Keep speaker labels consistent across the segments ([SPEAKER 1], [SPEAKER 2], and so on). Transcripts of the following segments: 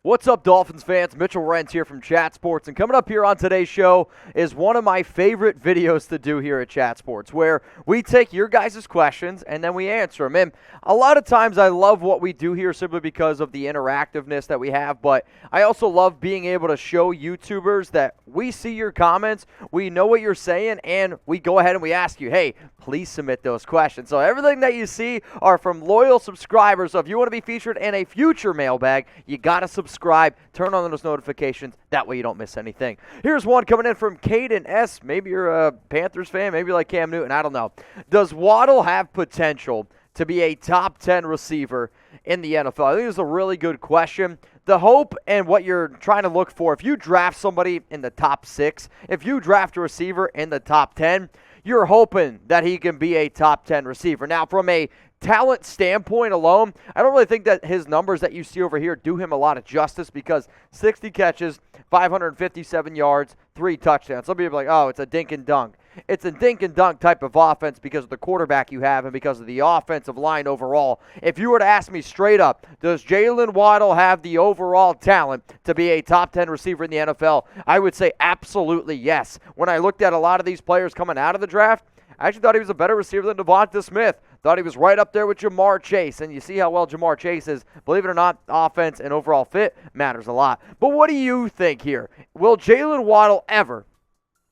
[SPEAKER 1] What's up, Dolphins fans? Mitchell Renz here from Chat Sports, and coming up here on today's show is one of my favorite videos to do here at Chat Sports, where we take your guys' questions and then we answer them. And a lot of times I love what we do here simply because of the interactiveness that we have, but I also love being able to show YouTubers that we see your comments, we know what you're saying, and we go ahead and we ask you, hey, please submit those questions. So everything that you see are from loyal subscribers, so if you want to be featured in a future mailbag, you got to subscribe, turn on those notifications, that way you don't miss anything. Here's one coming in from Caden S. Maybe you're a Panthers fan, maybe you like Cam Newton, I don't know. Does Waddle have potential to be a top 10 receiver in the NFL? I think it's a really good question. The hope and what you're trying to look for, if you draft somebody in the top 6, if you draft a receiver in the top 10, you're hoping that he can be a top 10 receiver. Now, from a talent standpoint alone, I don't really think that his numbers that you see over here do him a lot of justice because 60 catches, 557 yards, 3 touchdowns. Some people are like, oh, it's a dink and dunk. It's a dink and dunk type of offense because of the quarterback you have and because of the offensive line overall. If you were to ask me straight up, does Jaylen Waddle have the overall talent to be a top 10 receiver in the NFL? I would say absolutely yes. When I looked at a lot of these players coming out of the draft, I actually thought he was a better receiver than Devonta Smith. Thought he was right up there with Jamar Chase. And you see how well Jamar Chase is. Believe it or not, offense and overall fit matters a lot. But what do you think here? Will Jaylen Waddle ever,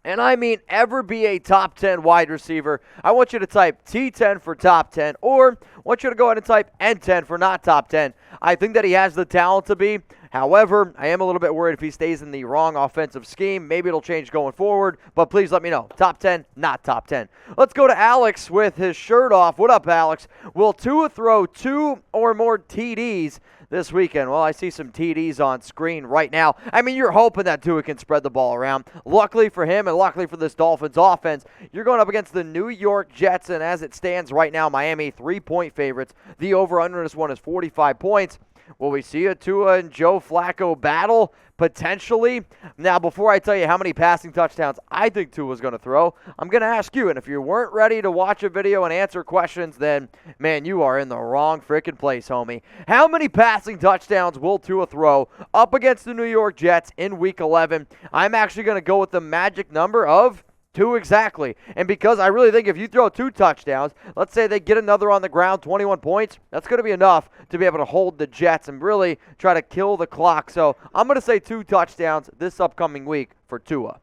[SPEAKER 1] and I mean ever, be a top 10 wide receiver? I want you to type T10 for top 10, or I want you to go ahead and type N10 for not top 10. I think that he has the talent to be. However, I am a little bit worried if he stays in the wrong offensive scheme. Maybe it'll change going forward, but please let me know. Top 10, not top 10. Let's go to Alex with his shirt off. What up, Alex? Will Tua throw 2 or more TDs this weekend? Well, I see some TDs on screen right now. I mean, you're hoping that Tua can spread the ball around. Luckily for him and luckily for this Dolphins offense, you're going up against the New York Jets, and as it stands right now, Miami 3-point favorites. The over-under in this one is 45 points. Will we see a Tua and Joe Flacco battle? Potentially. Now, before I tell you how many passing touchdowns I think Tua's going to throw, I'm going to ask you, and if you weren't ready to watch a video and answer questions, then, man, you are in the wrong freaking place, homie. How many passing touchdowns will Tua throw up against the New York Jets in Week 11? I'm actually going to go with the magic number of 2 exactly. And because I really think if you throw 2 touchdowns, let's say they get another on the ground, 21 points, that's going to be enough to be able to hold the Jets and really try to kill the clock. So I'm going to say 2 touchdowns this upcoming week for Tua.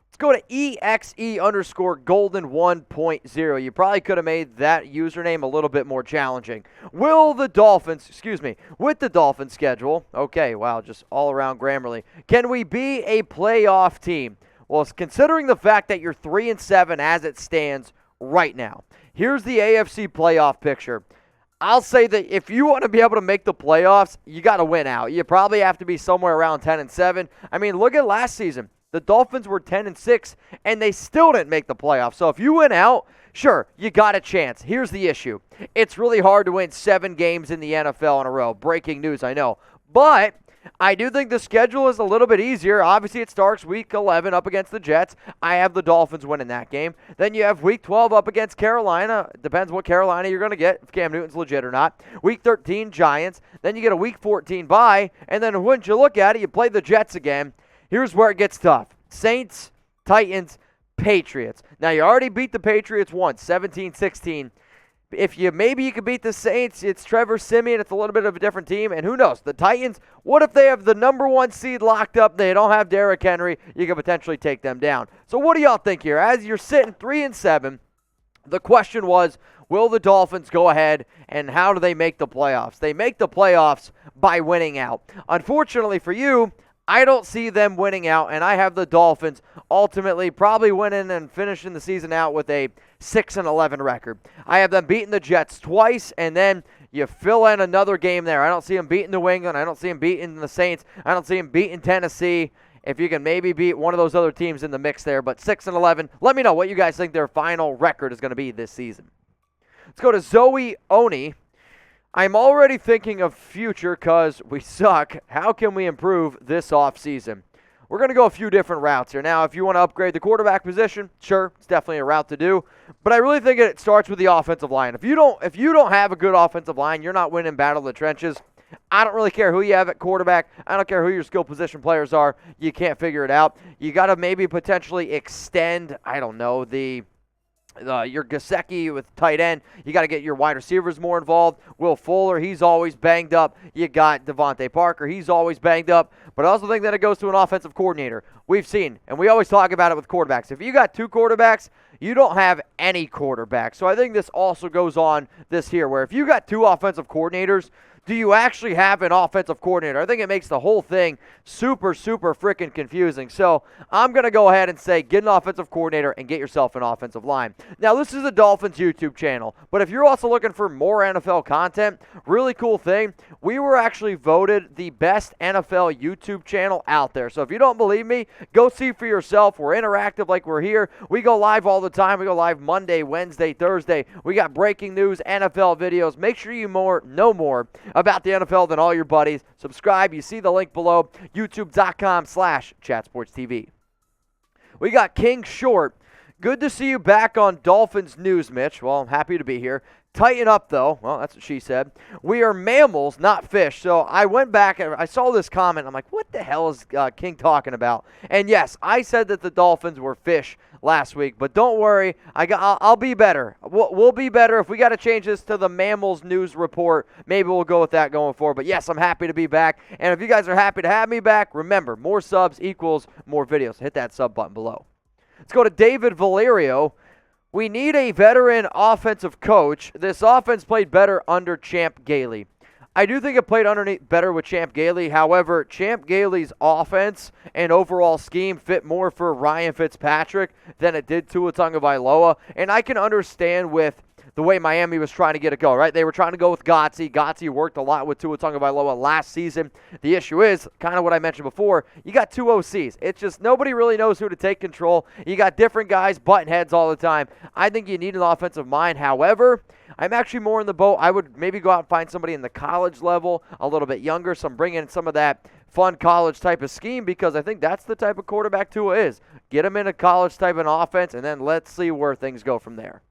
[SPEAKER 1] Let's go to EXE_Golden1.0. You probably could have made that username a little bit more challenging. With the Dolphins schedule, okay, wow, just all around Grammarly, can we be a playoff team? Well, considering the fact that you're 3-7 as it stands right now, here's the AFC playoff picture. I'll say that if you want to be able to make the playoffs, you got to win out. You probably have to be somewhere around 10-7. I mean, look at last season. The Dolphins were 10-6, and they still didn't make the playoffs. So if you win out, sure, you got a chance. Here's the issue. It's really hard to win 7 games in the NFL in a row. Breaking news, I know. But I do think the schedule is a little bit easier. Obviously, it starts Week 11 up against the Jets. I have the Dolphins winning that game. Then you have Week 12 up against Carolina. It depends what Carolina you're going to get, if Cam Newton's legit or not. Week 13, Giants. Then you get a Week 14 bye. And then once you look at it, you play the Jets again. Here's where it gets tough. Saints, Titans, Patriots. Now, you already beat the Patriots once, 17-16. Maybe you could beat the Saints. It's Trevor Siemian. It's a little bit of a different team. And who knows? The Titans, what if they have the number 1 seed locked up? They don't have Derrick Henry. You could potentially take them down. So what do y'all think here? As you're sitting 3-7, the question was, will the Dolphins go ahead and how do they make the playoffs? They make the playoffs by winning out. Unfortunately for you, I don't see them winning out, and I have the Dolphins ultimately probably winning and finishing the season out with a 6-11 record. I have them beating the Jets twice, and then you fill in another game there. I don't see them beating New England. I don't see them beating the Saints. I don't see them beating Tennessee. If you can maybe beat one of those other teams in the mix there, but 6-11. Let me know what you guys think their final record is going to be this season. Let's go to Zoe Owney. I'm already thinking of future because we suck. How can we improve this offseason? We're going to go a few different routes here. Now, if you want to upgrade the quarterback position, sure, it's definitely a route to do. But I really think it starts with the offensive line. If you don't have a good offensive line, you're not winning battle of the trenches. I don't really care who you have at quarterback. I don't care who your skill position players are. You can't figure it out. You got to maybe potentially extend, I don't know, your Gesicki with tight end. You got to get your wide receivers more involved. Will Fuller, he's always banged up. You got Devontae Parker, he's always banged up. But I also think that it goes to an offensive coordinator. We've seen, and we always talk about it with quarterbacks. If you got 2 quarterbacks, you don't have any quarterback. So I think this also goes on this here, where if you got 2 offensive coordinators, do you actually have an offensive coordinator? I think it makes the whole thing super, super freaking confusing. So I'm going to go ahead and say get an offensive coordinator and get yourself an offensive line. Now, this is the Dolphins YouTube channel, but if you're also looking for more NFL content, really cool thing, we were actually voted the best NFL YouTube channel out there. So if you don't believe me, go see for yourself. We're interactive like we're here. We go live all the time. We go live Monday, Wednesday, Thursday. We got breaking news, NFL videos. Make sure you know more about the NFL than all your buddies. Subscribe. You see the link below, youtube.com/chatsportstv. We got King Short. Good to see you back on Dolphins News, Mitch. Well, I'm happy to be here. Tighten up, though. Well, that's what she said. We are mammals, not fish. So I went back and I saw this comment. I'm like, what the hell is King talking about? And yes, I said that the Dolphins were fish last week, but don't worry. I'll be better. We'll be better. If we got to change this to the Mammals News Report, maybe we'll go with that going forward. But yes, I'm happy to be back. And if you guys are happy to have me back, remember, more subs equals more videos. Hit that sub button below. Let's go to David Valerio. We need a veteran offensive coach. This offense played better under Champ Gailey. I do think it played better with Champ Gailey. However, Champ Gailey's offense and overall scheme fit more for Ryan Fitzpatrick than it did Tua Tagovailoa. And I can understand with the way Miami was trying to get it going, right? They were trying to go with Gotze. Gotze worked a lot with Tua Tagovailoa last season. The issue is, kind of what I mentioned before, you got 2 OCs. It's just nobody really knows who to take control. You got different guys butting heads all the time. I think you need an offensive mind. However, I'm actually more in the boat. I would maybe go out and find somebody in the college level, a little bit younger, so I'm bringing some of that fun college type of scheme because I think that's the type of quarterback Tua is. Get him in a college type of offense, and then let's see where things go from there.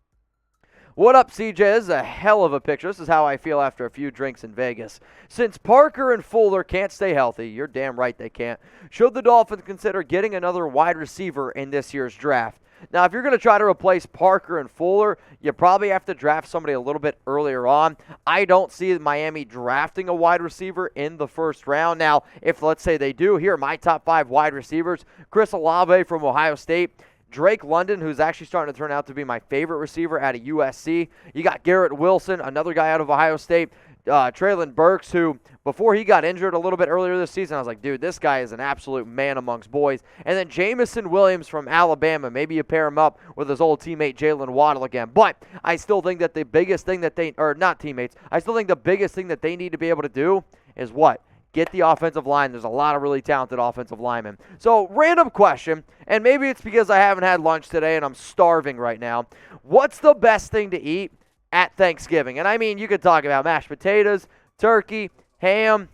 [SPEAKER 1] What up, CJ? This is a hell of a picture. This is how I feel after a few drinks in Vegas. Since Parker and Fuller can't stay healthy, you're damn right they can't, should the Dolphins consider getting another wide receiver in this year's draft? Now, if you're going to try to replace Parker and Fuller, you probably have to draft somebody a little bit earlier on. I don't see Miami drafting a wide receiver in the first round. Now, if let's say they do, here are my top 5 wide receivers. Chris Olave from Ohio State. Drake London, who's actually starting to turn out to be my favorite receiver out of USC. You got Garrett Wilson, another guy out of Ohio State. Treylon Burks, who before he got injured a little bit earlier this season, I was like, dude, this guy is an absolute man amongst boys. And then Jamison Williams from Alabama. Maybe you pair him up with his old teammate Jaylen Waddle again. But I still think that the biggest thing that they, or not teammates, I still think the biggest thing that they need to be able to do is what? Get the offensive line. There's a lot of really talented offensive linemen. So, random question, and maybe it's because I haven't had lunch today and I'm starving right now. What's the best thing to eat at Thanksgiving? And I mean, you could talk about mashed potatoes, turkey, ham.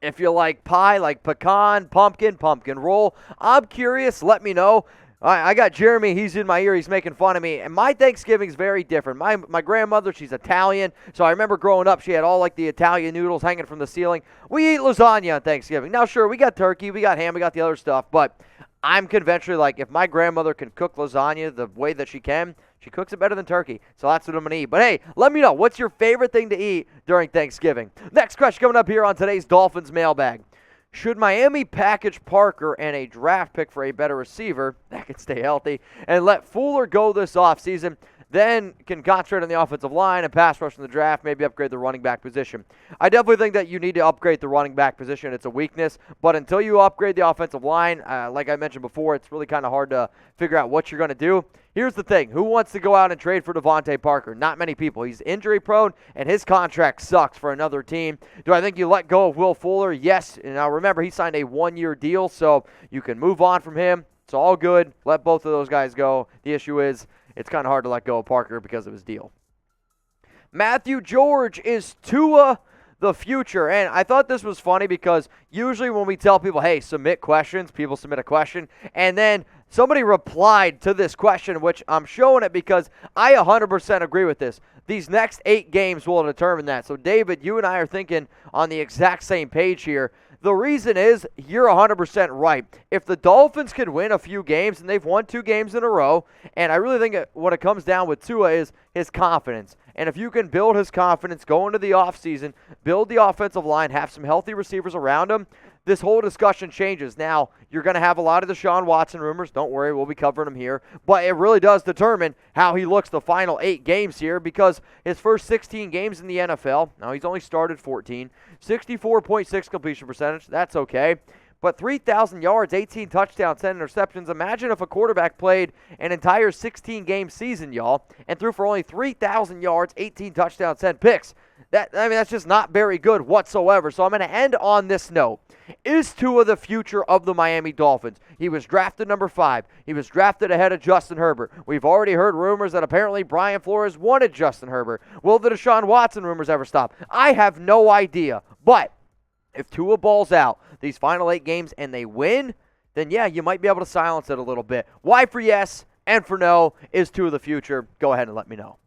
[SPEAKER 1] If you like pie, like pecan, pumpkin roll. I'm curious. Let me know. I got Jeremy. He's in my ear. He's making fun of me. And my Thanksgiving's very different. My grandmother, she's Italian. So I remember growing up, she had all like the Italian noodles hanging from the ceiling. We eat lasagna on Thanksgiving. Now, sure, we got turkey, we got ham, we got the other stuff. But I'm conventionally like, if my grandmother can cook lasagna the way that she can, she cooks it better than turkey. So that's what I'm going to eat. But hey, let me know. What's your favorite thing to eat during Thanksgiving? Next question coming up here on today's Dolphins Mailbag. Should Miami package Parker and a draft pick for a better receiver that can stay healthy and let Fuller go this offseason, then can concentrate on the offensive line and pass rush in the draft, maybe upgrade the running back position? I definitely think that you need to upgrade the running back position. It's a weakness, but until you upgrade the offensive line, like I mentioned before, it's really kind of hard to figure out what you're going to do. Here's the thing. Who wants to go out and trade for Devontae Parker? Not many people. He's injury prone, and his contract sucks for another team. Do I think you let go of Will Fuller? Yes. And now remember, he signed a 1-year deal, so you can move on from him. It's all good. Let both of those guys go. The issue is it's kind of hard to let go of Parker because of his deal. Matthew George, is Tua the future. And I thought this was funny because usually when we tell people, hey, submit questions, people submit a question, and then somebody replied to this question, which I'm showing it because I 100% agree with this. These next 8 games will determine that. So, David, you and I are thinking on the exact same page here. The reason is you're 100% right. If the Dolphins can win a few games, and they've won 2 games in a row, and I really think what it comes down with Tua is his confidence. And if you can build his confidence, go into the offseason, build the offensive line, have some healthy receivers around him, this whole discussion changes. Now, you're going to have a lot of Deshaun Watson rumors. Don't worry, we'll be covering him here. But it really does determine how he looks the final 8 games here because his first 16 games in the NFL, now he's only started 14, 64.6 completion percentage. That's okay. But 3,000 yards, 18 touchdowns, 10 interceptions. Imagine if a quarterback played an entire 16-game season, y'all, and threw for only 3,000 yards, 18 touchdowns, 10 picks. That's just not very good whatsoever. So I'm going to end on this note. Is Tua the future of the Miami Dolphins? He was drafted number 5. He was drafted ahead of Justin Herbert. We've already heard rumors that apparently Brian Flores wanted Justin Herbert. Will the Deshaun Watson rumors ever stop? I have no idea. But if Tua balls out these final 8 games and they win, then yeah, you might be able to silence it a little bit. Why for yes and for no is Tua the future? Go ahead and let me know.